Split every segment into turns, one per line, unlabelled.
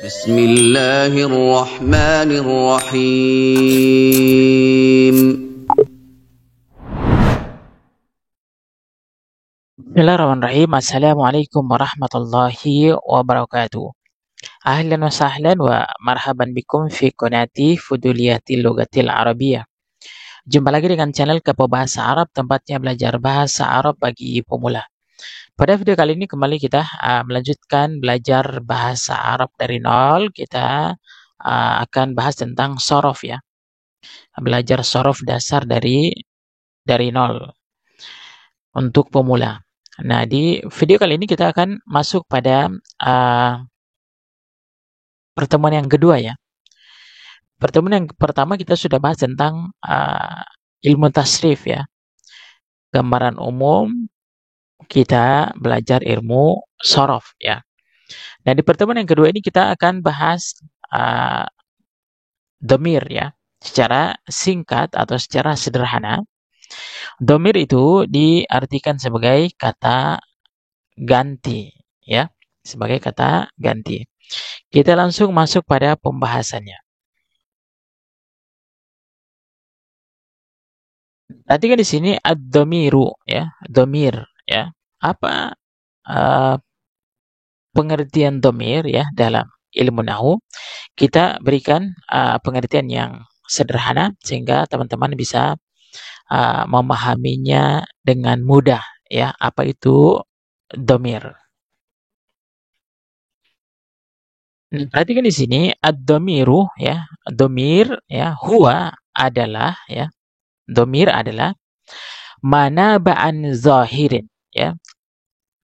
Bismillahirrahmanirrahim.
Bismillahirrahmanirrahim. Assalamualaikum warahmatullahi wabarakatuh. Ahlan wa sahlan wa marhaban bikum fi qanati Fuduliyatil Lughatil Arabiyyah. Jumpa lagi dengan channel Kepo Bahasa Arab, tempatnya belajar bahasa Arab bagi pemula. Pada video kali ini kembali kita melanjutkan belajar bahasa Arab dari nol. Kita akan bahas tentang sorof ya. Belajar sorof dasar dari nol untuk pemula. Nah, di video kali ini kita akan masuk pada pertemuan yang kedua ya. Pertemuan yang pertama kita sudah bahas tentang ilmu tasrif ya. Gambaran umum kita belajar ilmu sorof ya. Nah, di pertemuan yang kedua ini kita akan bahas dhamir ya. Secara singkat atau secara sederhana, dhamir itu diartikan sebagai kata ganti ya, sebagai kata ganti. Kita langsung masuk pada pembahasannya. Perhatikan di sini ad-dhamiru ya, dhamir ya. Apa pengertian dhamir ya dalam ilmu nahwu? Kita berikan pengertian yang sederhana sehingga teman-teman bisa memahaminya dengan mudah ya. Apa itu dhamir? Perhatikan di sini ad-dhamiru ya, dhamir ya, huwa adalah ya, dhamir adalah manaba'an zahirin ya,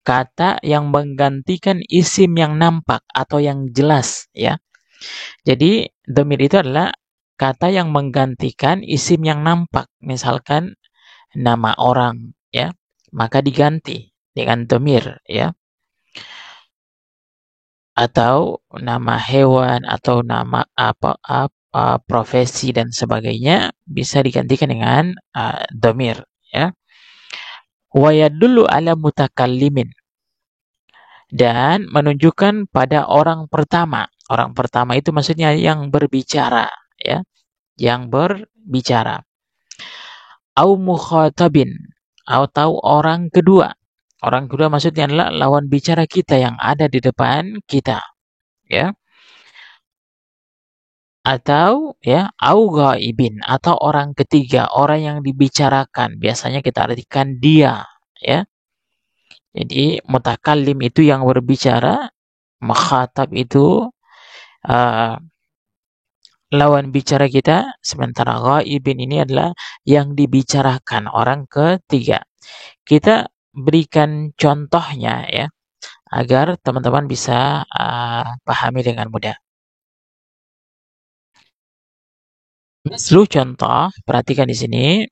kata yang menggantikan isim yang nampak atau yang jelas ya. Jadi dhamir itu adalah kata yang menggantikan isim yang nampak. Misalkan nama orang ya, maka diganti dengan dhamir ya. Atau nama hewan atau nama profesi dan sebagainya bisa digantikan dengan dhamir ya. Wa yadullu ala mutakallimin, dan menunjukkan pada orang pertama. Orang pertama itu maksudnya yang berbicara ya, yang berbicara. Au mukhatabin, atau orang kedua. Orang kedua maksudnya adalah lawan bicara kita yang ada di depan kita ya. Atau ya, au ghaibin, atau orang ketiga, orang yang dibicarakan. Biasanya kita artikan dia ya. Jadi mutakallim itu yang berbicara, mukhatab itu lawan bicara kita, sementara ghaibin ini adalah yang dibicarakan, orang ketiga. Kita berikan contohnya ya, agar teman-teman bisa pahami dengan mudah. Mislu contoh, perhatikan di sini.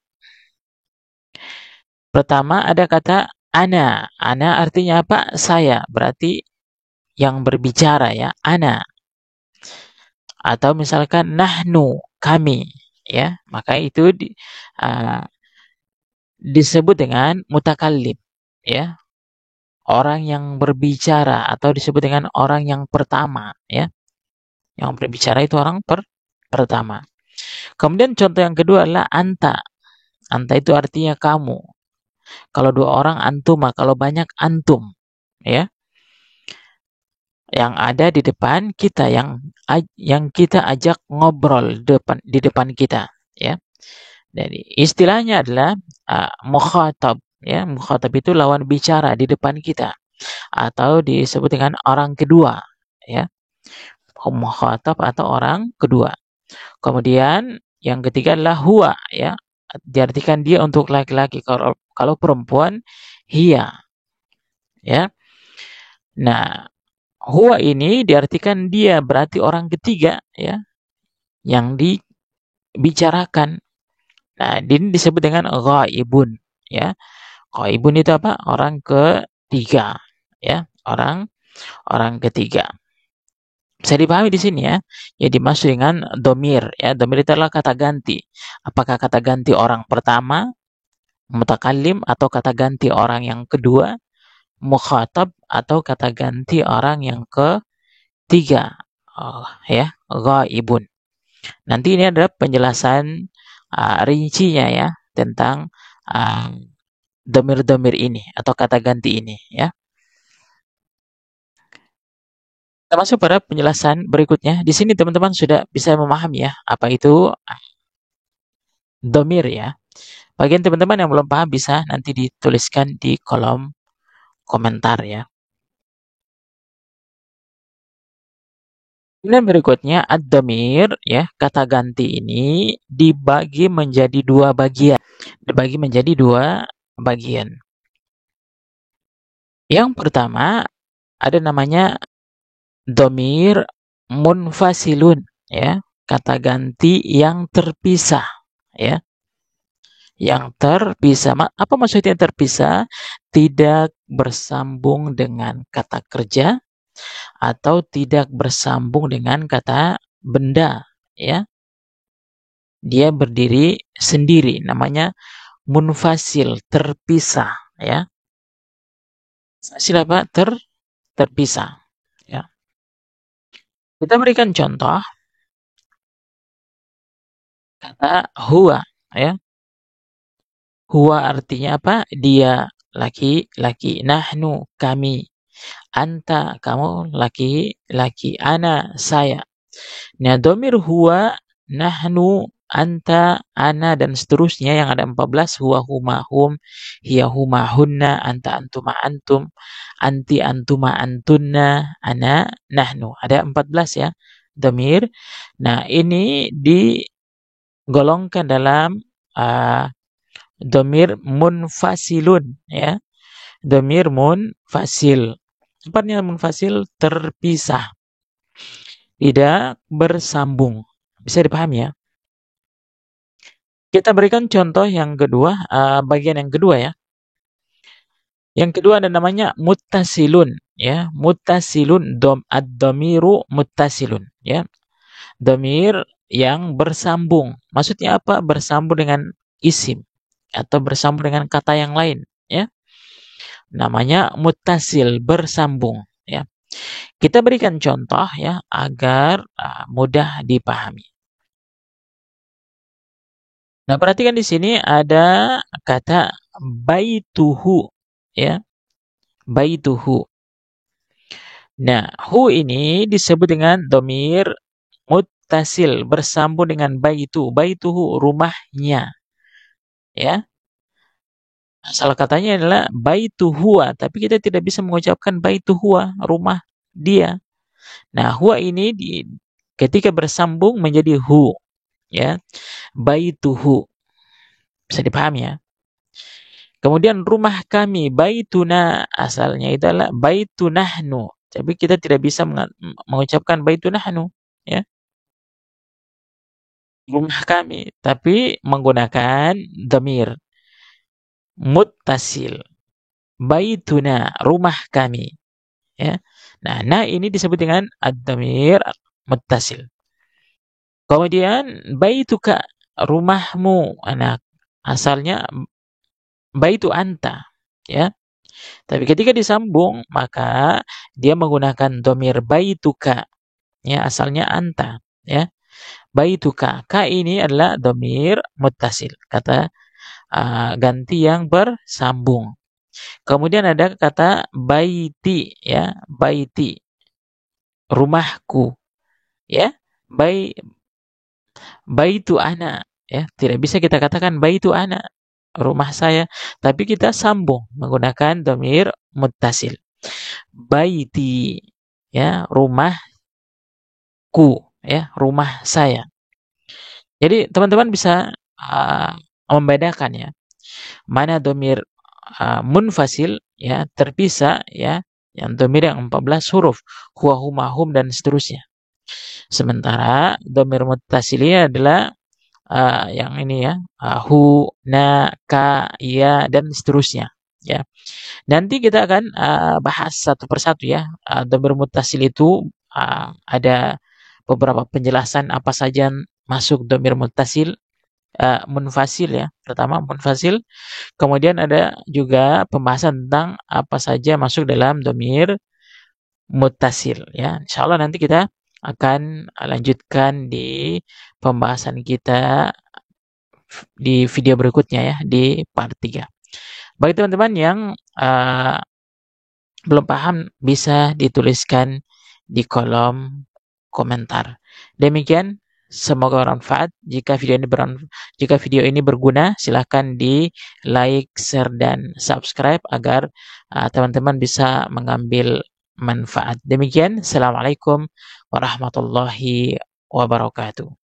Pertama ada kata ana. Ana artinya apa? Saya. Berarti yang berbicara ya, ana. Atau misalkan nahnu, kami ya, maka itu disebut dengan mutakallim ya, orang yang berbicara, atau disebut dengan orang yang pertama ya. Yang berbicara itu orang pertama. Kemudian contoh yang kedua adalah anta. Anta itu artinya kamu. Kalau dua orang antuma, kalau banyak antum ya. Yang ada di depan kita, yang kita ajak ngobrol di depan kita ya. Jadi istilahnya adalah mukhatab ya. Mukhatab itu lawan bicara di depan kita, atau disebut dengan orang kedua ya. Mukhatab atau orang kedua. Kemudian yang ketiga adalah huwa ya. Diartikan dia untuk laki-laki, kalau perempuan hiya ya. Nah, huwa ini diartikan dia, berarti orang ketiga ya yang dibicarakan. Nah, ini disebut dengan ghaibun ya. Ghaibun itu apa? Orang ketiga ya, orang ketiga. Bisa dipahami di sini ya. Ya, dimaksud dengan dhamir ya. Dhamir itu adalah kata ganti. Apakah kata ganti orang pertama, mutakallim, atau kata ganti orang yang kedua, mukhatab, atau kata ganti orang yang ketiga, ya, ghaibun. Nanti ini adalah penjelasan rincinya ya tentang uh, domir-domir ini atau kata ganti ini ya. Kita masuk pada penjelasan berikutnya. Di sini teman-teman sudah bisa memahami ya apa itu domir ya. Bagian teman-teman yang belum paham bisa nanti dituliskan di kolom komentar ya. Kemudian berikutnya ad-dhamir ya, kata ganti ini dibagi menjadi dua bagian. Dibagi menjadi dua bagian. Yang pertama ada namanya dhamir munfasilun ya, kata ganti yang terpisah ya. Yang terpisah. Apa maksudnya yang terpisah? Tidak bersambung dengan kata kerja atau tidak bersambung dengan kata benda ya. Dia berdiri sendiri, namanya munfasil, terpisah ya. Fasil apa? Terpisah ya. Kita berikan contoh kata huwa ya. Huwa artinya apa? Dia, laki-laki. Nahnu, kami. Anta, kamu, laki-laki. Ana, saya. Nah, domir huwa, nahnu, anta, ana, dan seterusnya yang ada 14. Huwa, huma, hum, hiya, huma, hunna, anta, antuma, antum, anti, antuma, antunna, ana, nahnu. Ada 14 ya, domir. Nah, ini digolongkan dalam domir munfasilun ya. Domir munfasil. Tempatnya munfasil, terpisah. Tidak bersambung. Bisa dipahami ya? Kita berikan contoh yang kedua, bagian yang kedua ya. Yang kedua ada namanya muttasilun ya. Muttasilun ad-dhamiru muttasilun ya. Dhamir yang bersambung. Maksudnya apa? Bersambung dengan isim atau bersambung dengan kata yang lain ya. Namanya muttasil, bersambung ya. Kita berikan contoh ya agar mudah dipahami. Nah, perhatikan di sini ada kata baituhu ya. Baituhu. Nah, hu ini disebut dengan dhamir muttasil, bersambung dengan baitu. Baituhu, rumahnya ya. Salah katanya adalah baitu huwa, tapi kita tidak bisa mengucapkan baitu huwa, rumah dia. Nah, huwa ini ketika bersambung menjadi hu, ya. Baituhu. Bisa dipahami ya? Kemudian rumah kami, baituna, asalnya itu adalah baitunahnu. Tapi kita tidak bisa mengucapkan baitunahnu, ya. Rumah kami, tapi menggunakan dhamir muttasil. Baituna, rumah kami. Ya. Nah, ini disebut dengan ad-dhamir muttasil. Kemudian baituka, rumahmu, anak. Asalnya baitu anta, ya. Tapi ketika disambung, maka dia menggunakan dhamir baituka. Ya, asalnya anta, ya. Baituka. Ka ini adalah dhamir muttasil, kata ganti yang bersambung. Kemudian ada kata baiti ya, baiti. Rumahku ya. Baitu ana ya. Tidak bisa kita katakan baitu ana, rumah saya, tapi kita sambung menggunakan dhamir muttasil. Baiti ya, rumahku ya, rumah saya. Jadi teman-teman bisa membedakan ya mana dhamir munfasil ya, terpisah ya, yang dhamir yang 14 huruf, huwa, huma, hum, dan seterusnya. Sementara dhamir muttasil ini adalah yang ini ya, hu, na, ka, ya, dan seterusnya ya. Nanti kita akan bahas satu persatu ya. Dhamir muttasil itu ada beberapa penjelasan apa saja masuk dhamir muttasil, munfasil ya. Pertama munfasil, kemudian ada juga pembahasan tentang apa saja masuk dalam dhamir muttasil ya. Insyaallah nanti kita akan lanjutkan di pembahasan kita di video berikutnya ya, di part 3. Bagi teman-teman yang belum paham, bisa dituliskan di kolom komentar. Demikian, semoga bermanfaat. Jika video ini berguna, silahkan di like, share, dan subscribe agar teman-teman bisa mengambil manfaat. Demikian, Assalamualaikum warahmatullahi wabarakatuh.